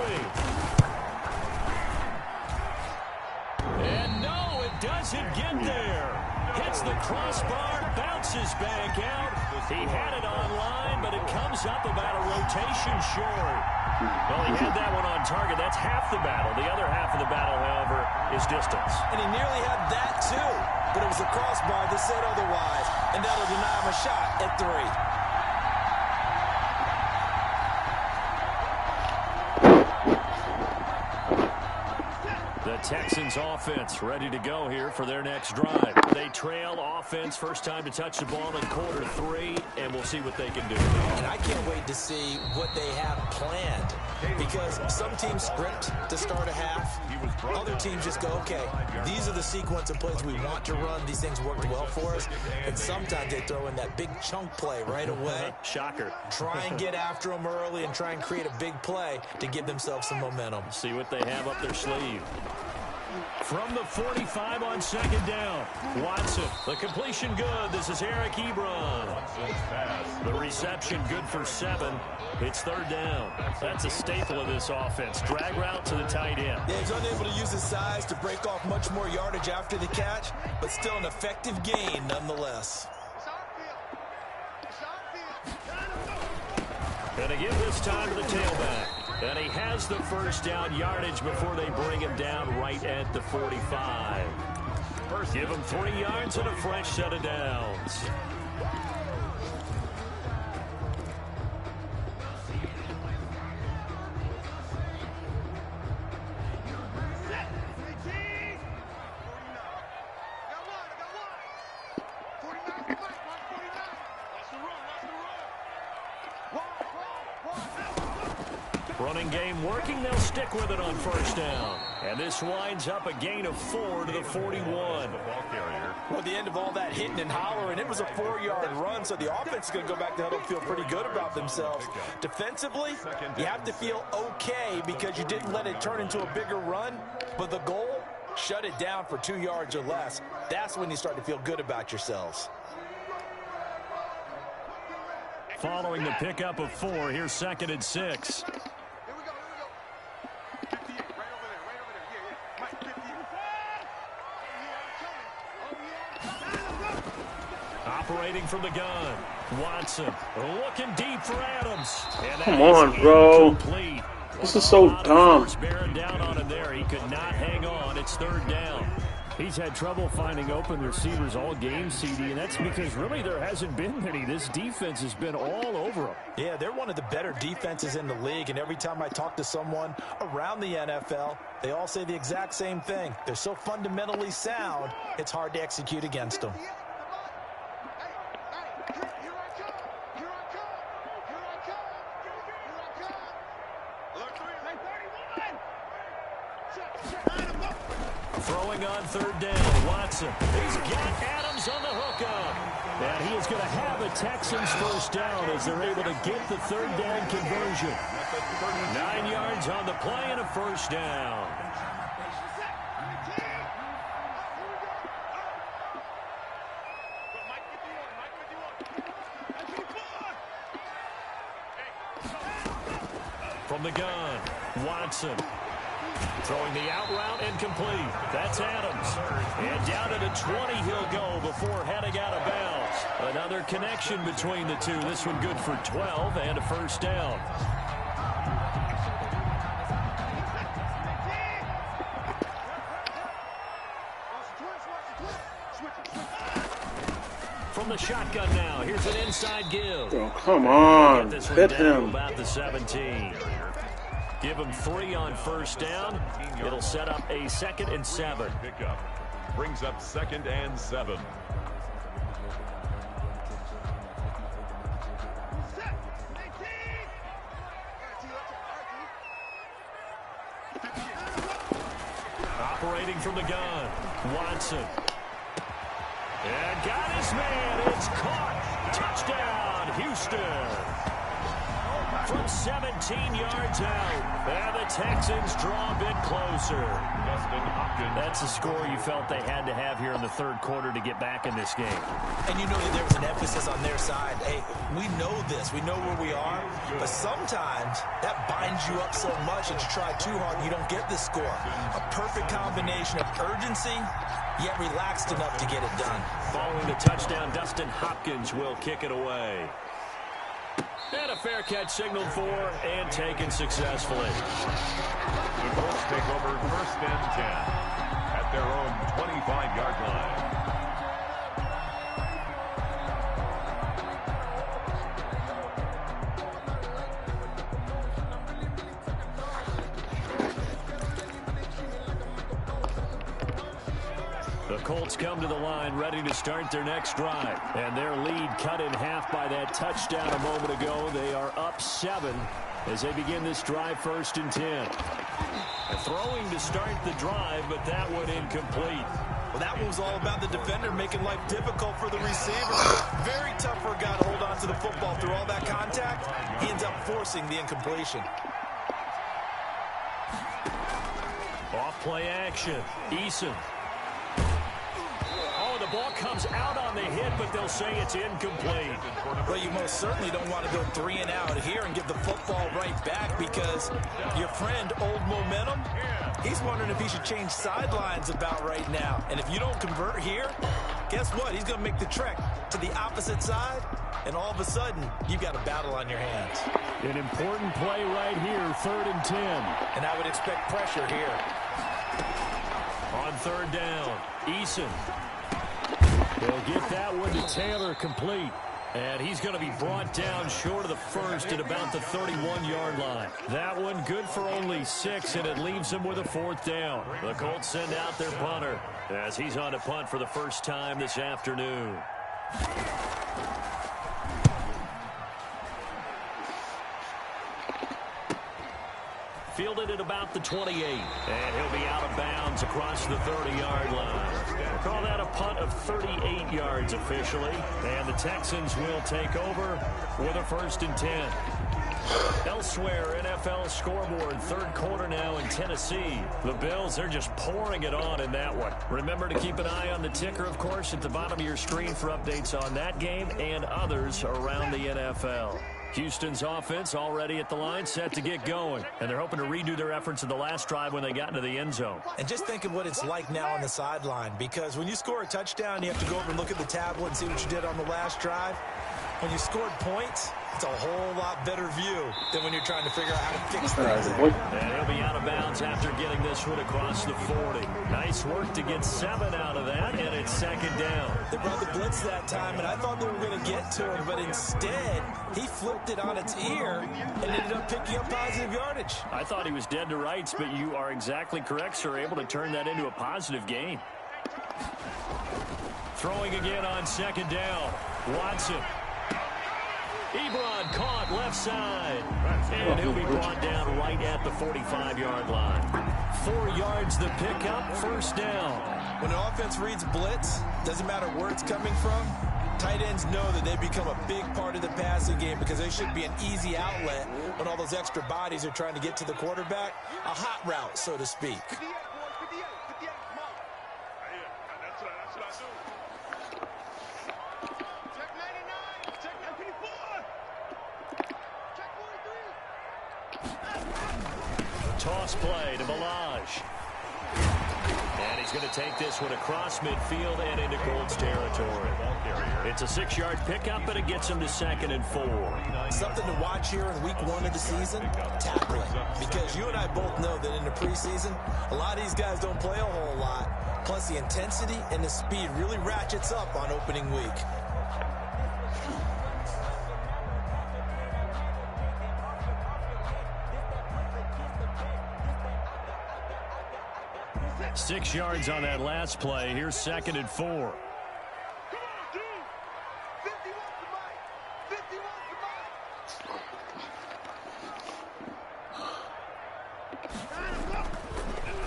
And no, it doesn't get there. Hits the crossbar, bounces back out. He had it online, but it comes up about a rotation short. Well, he had that one on target. That's half the battle. The other half of the battle, however, is distance. And he nearly had that, too. But it was the crossbar that said otherwise. And that'll deny him a shot at 3. The Texans offense ready to go here for their next drive. They trail offense, first time to touch the ball in quarter 3, and we'll see what they can do. And I can't wait to see what they have planned, because some teams script to start a half. Other teams just go, okay, these are the sequence of plays we want to run. These things worked well for us. And sometimes they throw in that big chunk play right away. Shocker. Try and get after them early and try and create a big play to give themselves some momentum. See what they have up their sleeve. From the 45 on second down, Watson. The completion good. This is Eric Ebron. The reception good for 7. It's 3rd down. That's a staple of this offense. Drag route to the tight end. Yeah, he's unable to use his size to break off much more yardage after the catch, but still an effective gain nonetheless. And they give this time to the tailback. And he has the first down yardage before they bring him down right at the 45. Give him 3 yards and a fresh set of downs. Running game working. They'll stick with it on first down. And this winds up a gain of 4 to the 41. Well, at the end of all that hitting and hollering, it was a 4-yard run, so the offense is going to go back to huddle and feel pretty good about themselves. Defensively, you have to feel okay because you didn't let it turn into a bigger run, but the goal, shut it down for 2 yards or less. That's when you start to feel good about yourselves. Following the pickup of 4, here's 2nd and 6. Operating from the gun, Watson looking deep for Adams. Come on, bro. This is so dumb. Bearing down on him there. He could not hang on. It's 3rd down. He's had trouble finding open receivers all game, CD, and that's because really there hasn't been many. This defense has been all over them. Yeah, they're one of the better defenses in the league, and every time I talk to someone around the NFL, they all say the exact same thing. They're so fundamentally sound, it's hard to execute against them. Throwing on 3rd down, Watson. He's got Adams on the hookup. And he is going to have a Texans first down as they're able to get the 3rd down conversion. 9 yards on the play and a first down. From the gun, Watson. Throwing the out route incomplete. That's Adams. And down to the 20 he'll go before heading out of bounds. Another connection between the two. This one good for 12 and a first down. From the shotgun now. Here's an inside give. Oh, come on. Hit him. About the 17. Give him 3 on first down. It'll set up a 2nd and 7. Pickup brings up 2nd and 7. Operating from the gun, Watson. And got his man. It's caught. Touchdown, Houston. From 17 yards out. And the Texans draw a bit closer. That's a score you felt they had to have here in the third quarter to get back in this game. And you know that there was an emphasis on their side. Hey, we know this. We know where we are. But sometimes that binds you up so much that you try too hard and you don't get the score. A perfect combination of urgency, yet relaxed enough to get it done. Following the touchdown, Dustin Hopkins will kick it away. And a fair catch signaled for and taken successfully. The Colts take over 1st and 10 at their own 25-yard line. The Colts come to the line ready to start their next drive. And their lead cut in half by that touchdown a moment ago. They are up 7 as they begin this drive 1st and 10. Throwing to start the drive, but that one incomplete. Well, that one was all about the defender making life difficult for the receiver. Very tough for a guy to hold on to the football through all that contact. He ends up forcing the incompletion. Off play action. Eason. The ball comes out on the hit, but they'll say it's incomplete. Well, you most certainly don't want to go 3 and out here and give the football right back because your friend, Old Momentum, he's wondering if he should change sidelines about right now. And if you don't convert here, guess what? He's going to make the trek to the opposite side, and all of a sudden, you've got a battle on your hands. An important play right here, 3rd and 10. And I would expect pressure here. On 3rd down, Eason. They'll get that one to Taylor complete. And he's going to be brought down short of the first at about the 31-yard line. That one good for only 6, and it leaves him with a 4th down. The Colts send out their punter as he's on to punt for the first time this afternoon. Fielded at about the 28. And he'll be out of bounds across the 30-yard line. We'll call that a punt of 38 yards officially. And the Texans will take over with a 1st and 10. Elsewhere, NFL scoreboard, 3rd quarter now in Tennessee. The Bills, they're just pouring it on in that one. Remember to keep an eye on the ticker, of course, at the bottom of your screen for updates on that game and others around the NFL. Houston's offense already at the line, set to get going. And they're hoping to redo their efforts in the last drive when they got into the end zone. And just think of what it's like now on the sideline, because when you score a touchdown, you have to go over and look at the tablet and see what you did on the last drive. When you scored points, it's a whole lot better view than when you're trying to figure out how to fix things. And he'll be out of bounds after getting this one across the 40. Nice work to get 7 out of that, and it's 2nd down. They brought the blitz that time, and I thought they were going to get to him, but instead, he flipped it on its ear and ended up picking up positive yardage. I thought he was dead to rights, but you are exactly correct, sir, able to turn that into a positive gain. Throwing again on 2nd down. Watson. Ebron caught left side. And he'll be brought down right at the 45-yard line. 4 yards the pickup, 1st down. When an offense reads blitz, doesn't matter where it's coming from, tight ends know that they become a big part of the passing game because they should be an easy outlet when all those extra bodies are trying to get to the quarterback. A hot route, so to speak. Toss play to Ballage. And he's going to take this one across midfield and into Colts territory. It's a 6-yard pickup, but it gets him to 2nd and 4. Something to watch here in week 1 of the season, tackling. Because you and I both know that in the preseason, a lot of these guys don't play a whole lot. Plus, the intensity and the speed really ratchets up on opening week. Six yards on that last play. Here's 2nd and 4.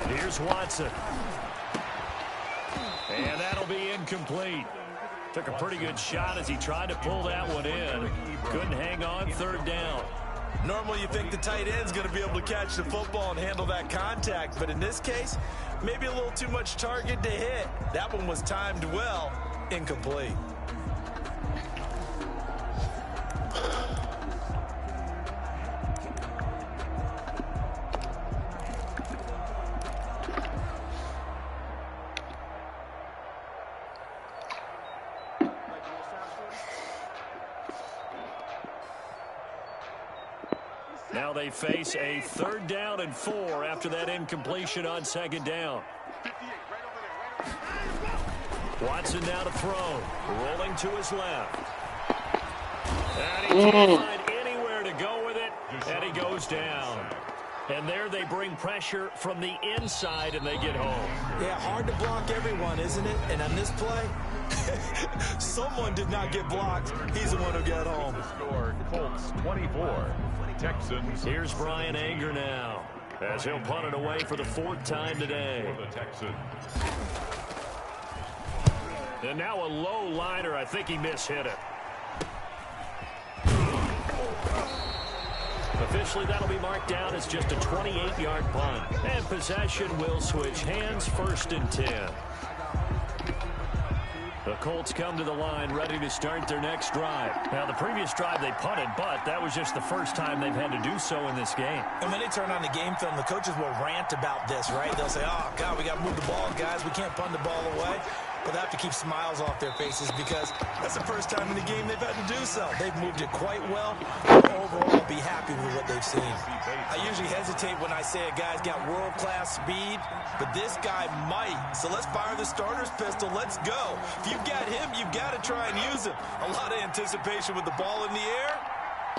Here's Watson. And that'll be incomplete. Took a pretty good shot as he tried to pull that one in. Couldn't hang on, third down. Normally you think the tight end's going to be able to catch the football and handle that contact, but in this case, maybe a little too much target to hit. That one was timed well, incomplete. Now they face a 3rd down and 4 after that incompletion on 2nd down. Watson now to throw. Rolling to his left. And he can't find anywhere to go with it. And he goes down. And there they bring pressure from the inside and they get home. Yeah, hard to block everyone, isn't it? And on this play, someone did not get blocked. He's the one who got home. The score, Colts 24. Texans. Here's Brian Anger now, as he'll punt it away for the 4th time today. For the Texans. And now a low liner. I think he mishit it. Officially, that'll be marked down as just a 28-yard punt. And possession will switch hands, 1st and 10. The Colts come to the line ready to start their next drive. Now, the previous drive they punted, but that was just the first time they've had to do so in this game. And when they turn on the game film, the coaches will rant about this, right? They'll say, oh, God, we got to move the ball, guys. We can't punt the ball away. But they have to keep smiles off their faces because that's the first time in the game they've had to do so. They've moved it quite well. Overall, be happy with what they've seen. I usually hesitate when I say a guy's got world-class speed, but this guy might. So let's fire the starter's pistol. Let's go. If you've got him, you've got to try and use him. A lot of anticipation with the ball in the air,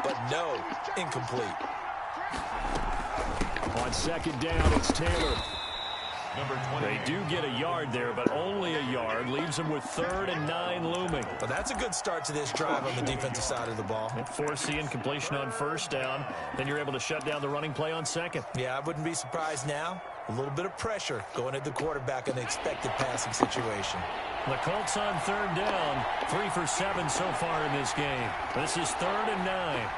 but no, incomplete. On 2nd down, it's Taylor. Number 20. They do get a yard there, but only a yard. Leaves them with 3rd and 9 looming. But that's a good start to this drive on the defensive side of the ball. Force the incompletion on 1st down. Then you're able to shut down the running play on 2nd. Yeah, I wouldn't be surprised now. A little bit of pressure going at the quarterback in the expected passing situation. The Colts on 3rd down. 3 for 7 so far in this game. This is 3rd and 9.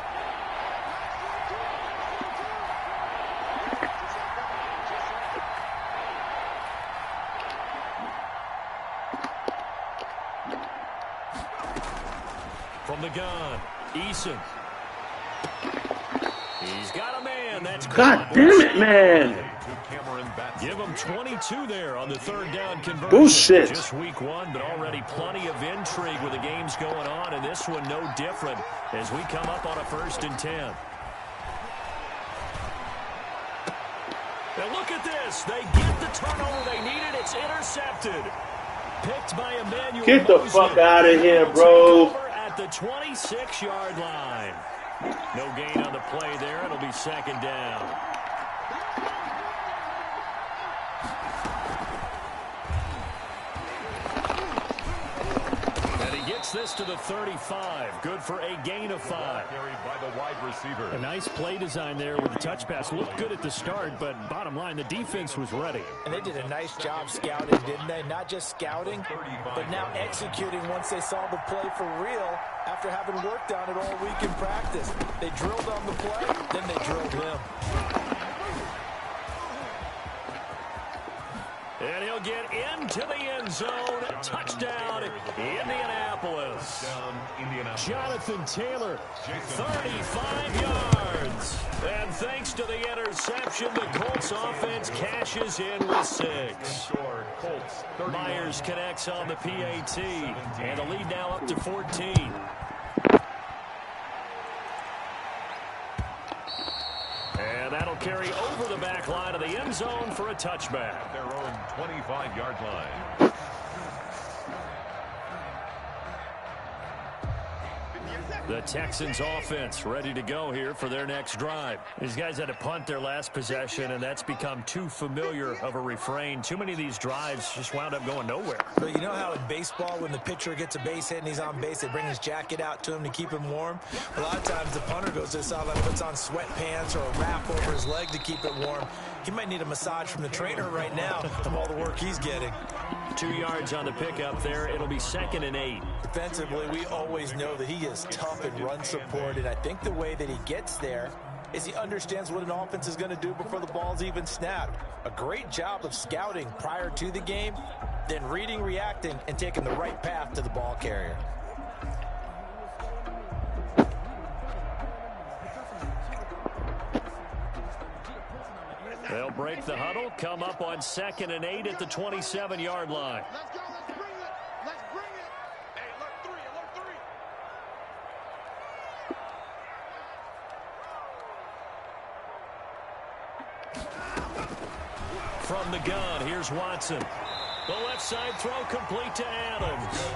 From the gun, Eason. He's got a man. That's God damn it, man. Give him 22 there on the 3rd down conversion. Bullshit. Just week 1, but already plenty of intrigue with the games going on, and this one no different as we come up on a 1st and 10. Now look at this. They get the turnover they needed. It's intercepted. Picked by Emmanuel. Get the fuck out of here, bro. At the 26-yard line. No gain on the play there. It'll be 2nd down. And he gets this to the 35. Good for a gain of 5. Carried by the wide receiver. A nice play design there with the touch pass. Looked good at the start, but bottom line, the defense was ready. And they did a nice job scouting, didn't they? Not just scouting, but now executing once they saw the play for real after having worked on it all week in practice. They drilled on the play, then they drilled him. And he'll get into the end zone. Touchdown, Indianapolis. Jonathan Taylor, 35 yards. And thanks to the interception, the Colts offense cashes in with 6. Myers connects on the PAT. And the lead now up to 14. And that'll carry over the back line of the end zone for a touchback. At their own 25-yard line. The Texans offense ready to go here for their next drive. These guys had to punt their last possession, and that's become too familiar of a refrain. Too many of these drives just wound up going nowhere. But you know how in baseball, when the pitcher gets a base hit and he's on base, they bring his jacket out to him to keep him warm? A lot of times the punter goes to the sideline and puts on sweatpants or a wrap over his leg to keep it warm. He might need a massage from the trainer right now from all the work he's getting. 2 yards on the pickup there. It'll be 2nd and 8. Defensively, we always know that he is tough in run support, and I think the way that he gets there is he understands what an offense is going to do before the ball's even snapped. A great job of scouting prior to the game, then reading, reacting, and taking the right path to the ball carrier. They'll break the huddle, come up on 2nd and 8 at the 27-yard line. Let's go, let's bring it. Let's bring it. Hey, alert 3. From the gun, here's Watson. The left side throw complete to Adams.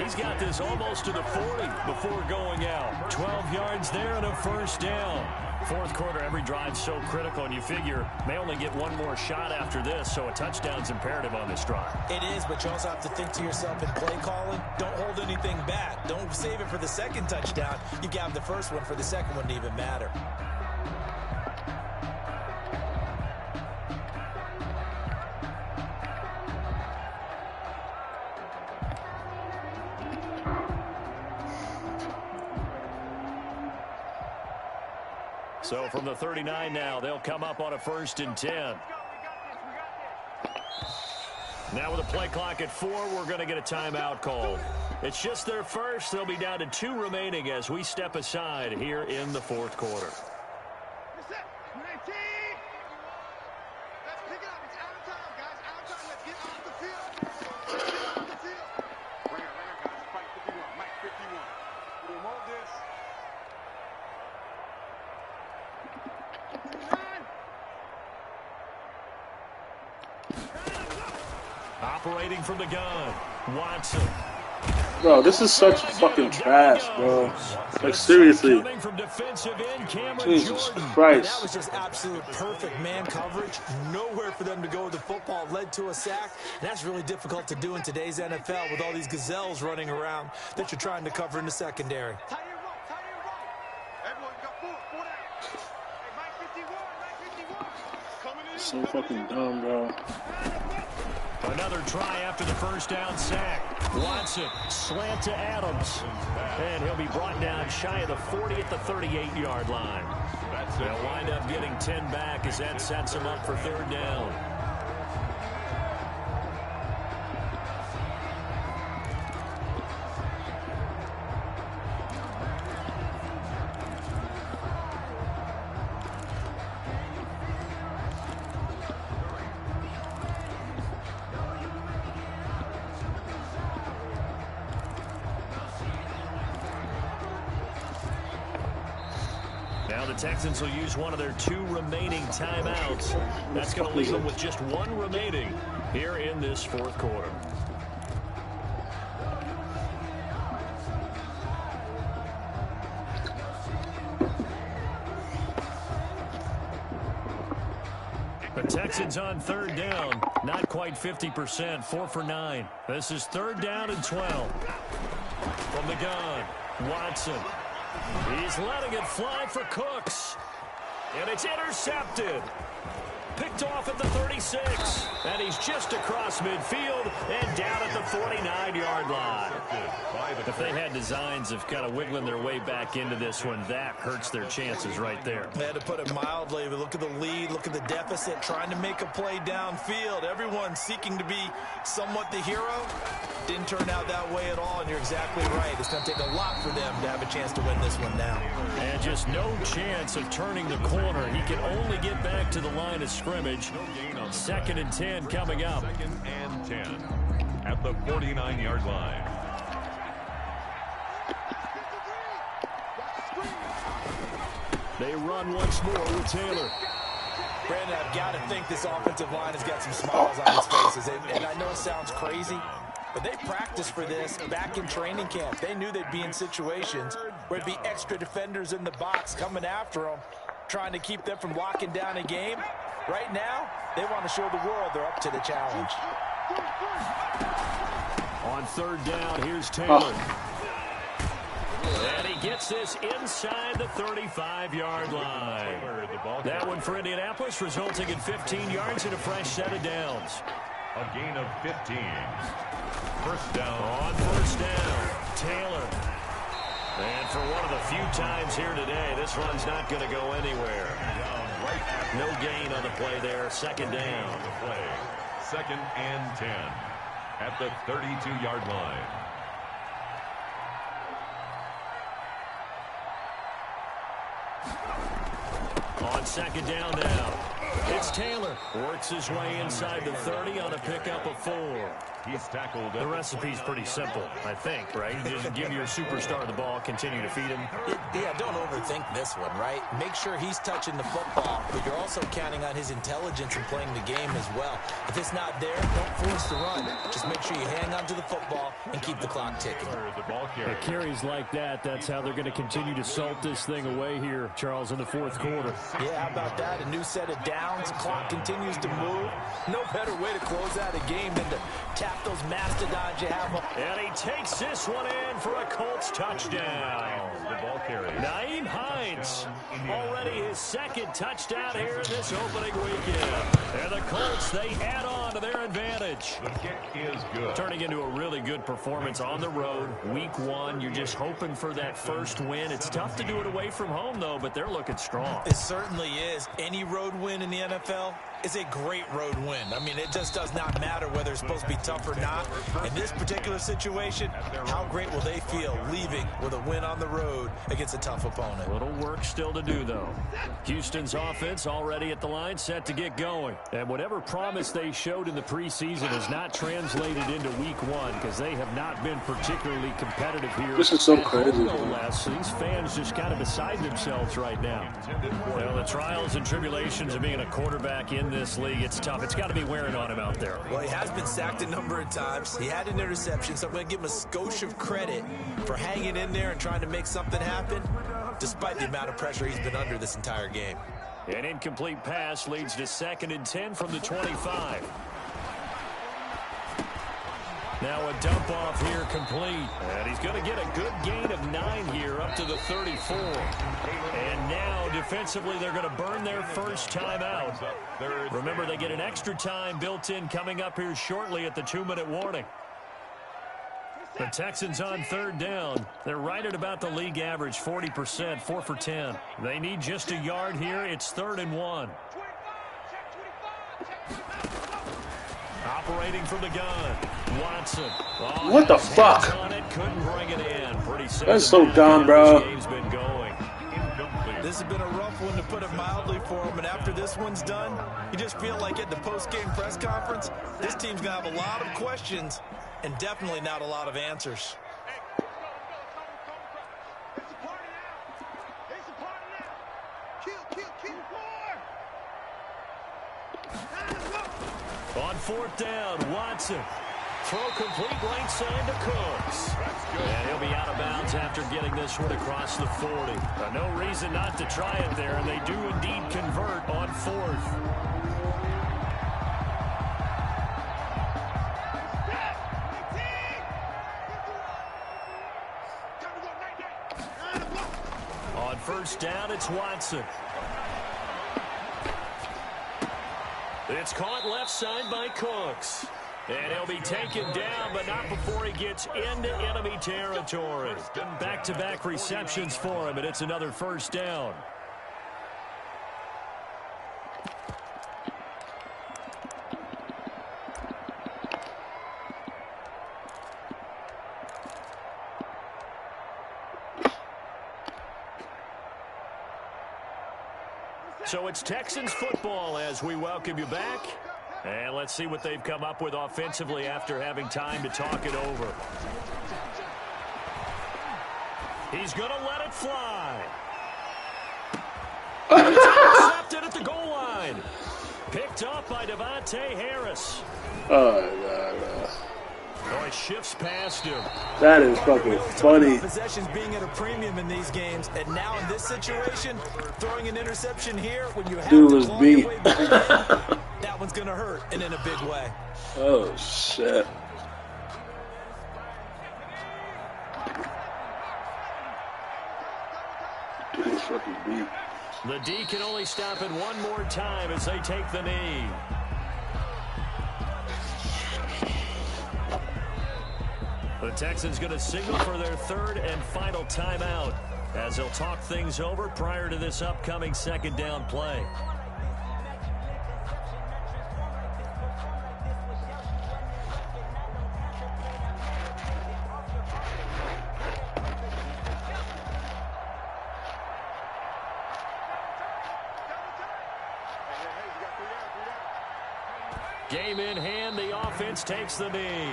He's got this almost to the 40 before going out. 12 yards there and a first down. Fourth quarter, every drive's so critical, and you figure may only get one more shot after this, so a touchdown's imperative on this drive. It is, but you also have to think to yourself in play calling, don't hold anything back. Don't save it for the second touchdown. You got the first one for the second one to even matter. So from the 39 now, they'll come up on a 1st and 10. Now with a play clock at 4, we're going to get a timeout called. It's just their first. They'll be down to 2 remaining as we step aside here in the fourth quarter. Operating from the gun, Watson. Bro, this is such fucking trash, bro. Like, seriously. Jesus Christ. That was just absolute perfect man coverage. Nowhere for them to go with the football. Led to a sack. And that's really difficult to do in today's NFL with all these gazelles running around that you're trying to cover in the secondary. So fucking dumb, bro. Another try after the first down sack. Watson, slant to Adams. And he'll be brought down shy of the 40 at the 38-yard line. They'll wind up getting 10 back as that sets him up for 3rd down. The Texans will use one of their 2 remaining timeouts. That's going to leave them with just 1 remaining here in this fourth quarter. The Texans on 3rd down, not quite 50%, 4 for 9. This is 3rd down and 12. From the gun, Watson. He's letting it fly for Cooks. And it's intercepted. Picked off at the 36. And he's just across midfield and down at the 49-yard line. If they had designs of kind of wiggling their way back into this one, that hurts their chances right there. They had to put it mildly, but look at the lead, look at the deficit, trying to make a play downfield. Everyone seeking to be somewhat the hero. Didn't turn out that way at all, and you're exactly right. It's going to take a lot for them to have a chance to win this one now. And just no chance of turning the corner. He can only get back to the line of scrimmage. 2nd and 10 coming up. 2nd and 10 at the 49-yard line. They run once more with Taylor. Brandon, I've got to think this offensive line has got some smiles on its faces. And I know it sounds crazy, but they practiced for this back in training camp. They knew they'd be in situations where there'd be extra defenders in the box coming after them, trying to keep them from locking down a game. Right now, they want to show the world they're up to the challenge. On 3rd down, here's Taylor. And he gets this inside the 35-yard line. That one for Indianapolis, resulting in 15 yards and a fresh set of downs. A gain of 15. First down. On first down, Taylor. And for one of the few times here today, this run's not going to go anywhere. No gain on the play there. Second down. The play. 2nd and 10 at the 32-yard line. On second down now, it's Taylor. Works his way inside the 30 on a pickup of 4. He's tackled. The recipe's pretty simple, I think, right? Just give your superstar the ball, continue to feed him. Yeah, don't overthink this one, right? Make sure he's touching the football, but you're also counting on his intelligence in playing the game as well. If it's not there, don't force the run. Just make sure you hang on to the football and keep the clock ticking. At carries like that, that's how they're going to continue to salt this thing away here, Charles, in the fourth quarter. Yeah, how about that? A new set of downs. Clock continues to move. No better way to close out a game than to tap those mastodons you have. And he takes this one in for a Colts touchdown. The ball carrier. Nyheim Hines, already his second touchdown here in this opening weekend. And the Colts, they add on to their advantage. The kick is good. Turning into a really good performance on the road. Week 1, you're just hoping for that first win. It's tough to do it away from home, though, but they're looking strong. It certainly is. Any road win in the NFL is a great road win. I mean, it just does not matter whether it's supposed to be tough or not. In this particular situation, how great will they feel leaving with a win on the road against a tough opponent? Little work still to do, though. Houston's offense already at the line, set to get going. And whatever promise they showed in the preseason has not translated into week 1 because they have not been particularly competitive here. This is so crazy. No less. These fans just kind of beside themselves right now. Well, the trials and tribulations of being a quarterback in this league, it's tough. It's got to be wearing on him out there. Well, he has been sacked a number of times. He had an interception, so I'm going to give him a skosh of credit for hanging in there and trying to make something happen, despite the amount of pressure he's been under this entire game. An incomplete pass leads to 2nd and 10 from the 25. Now a dump off here complete. And he's going to get a good gain of 9 here up to the 34. And now defensively they're going to burn their first time out. Remember, they get an extra time built in coming up here shortly at the 2-minute warning. The Texans on 3rd down. They're right at about the league average, 40%, 4 for 10. They need just a yard here. It's 3rd and 1. Operating from the gun, Watson. Oh, what the fuck? On it, couldn't bring it in. Pretty That's so dumb, bro. Game's been going. This has been a rough one, to put it mildly, for him. And after this one's done, you just feel like at the post-game press conference, this team's going to have a lot of questions and definitely not a lot of answers. On 4th down, Watson. Throw complete right side to Cooks. And he'll be out of bounds after getting this one across the 40. No reason not to try it there, and they do indeed convert on 4th. On 1st down, it's Watson. It's caught left side by Cooks. And he'll be taken down, but not before he gets into enemy territory. Back-to-back receptions for him, and it's another 1st down. So it's Texans football as we welcome you back. And let's see what they've come up with offensively after having time to talk it over. He's going to let it fly. It's intercepted at the goal line. Picked up by Devontae Harris. Oh, God. Oh, it shifts past him. That is fucking funny. Possessions being at a premium in these games, and now in this situation, throwing an interception here when you have Dude to was claw beat. your way back in, that one's going to hurt, and in a big way. Oh, shit. Dude was fucking beat. The D can only stop it one more time as they take the knee. The Texans going to signal for their third and final timeout as they'll talk things over prior to this upcoming second down play. Game in hand, the offense takes the knee.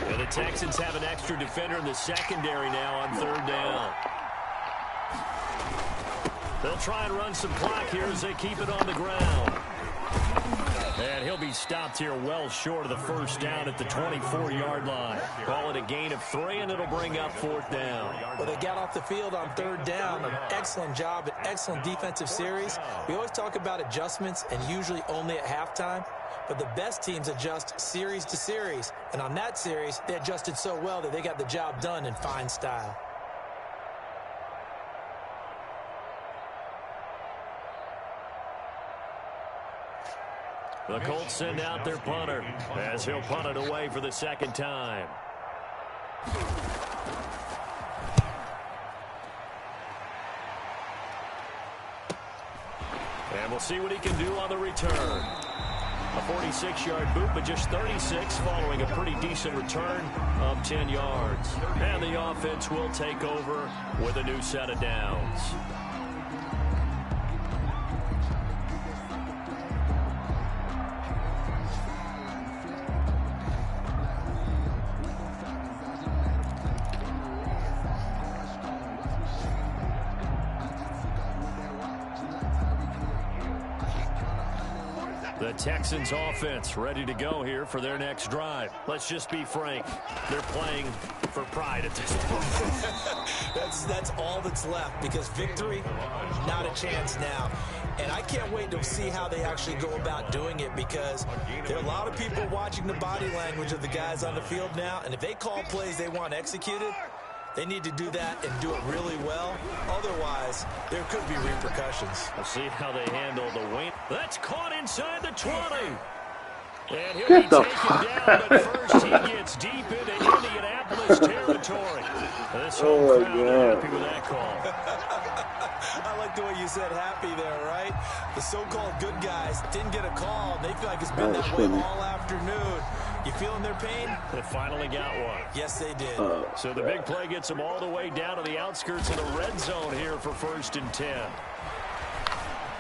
Well, the Texans have an extra defender in the secondary now on third down. They'll try and run some clock here as they keep it on the ground. And he'll be stopped here well short of the first down at the 24-yard line. Call it a gain of 3, and it'll bring up fourth down. Well, they got off the field on third down. An excellent job, an excellent defensive series. We always talk about adjustments, and usually only at halftime. But the best teams adjust series to series. And on that series, they adjusted so well that they got the job done in fine style. The Colts send out their punter as he'll punt it away for the second time. And we'll see what he can do on the return. A 46-yard boot, but just 36 following a pretty decent return of 10 yards. And the offense will take over with a new set of downs. The Texans offense ready to go here for their next drive. Let's just be frank. They're playing for pride at this point. That's all that's left, because victory, not a chance now. And I can't wait to see how they actually go about doing it, because there are a lot of people watching the body language of the guys on the field now, and if they call plays they want executed, they need to do that and do it really well. Otherwise, there could be repercussions. We'll see how they handle the Wayne. That's caught inside the 20. And he'll Get be the taken fuck down, but first he gets deep into Indianapolis territory. This whole crowd happy with that call. I like the way you said happy there, right? The so-called good guys didn't get a call. They feel like it's been that way all afternoon. You feeling their pain? They finally got one. Yes, they did. So the big play gets them all the way down to the outskirts of the red zone here for 1st and 10.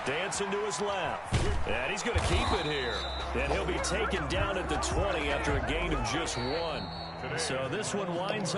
Dancing to his left. And he's going to keep it here. And he'll be taken down at the 20 after a gain of just 1. So this one winds up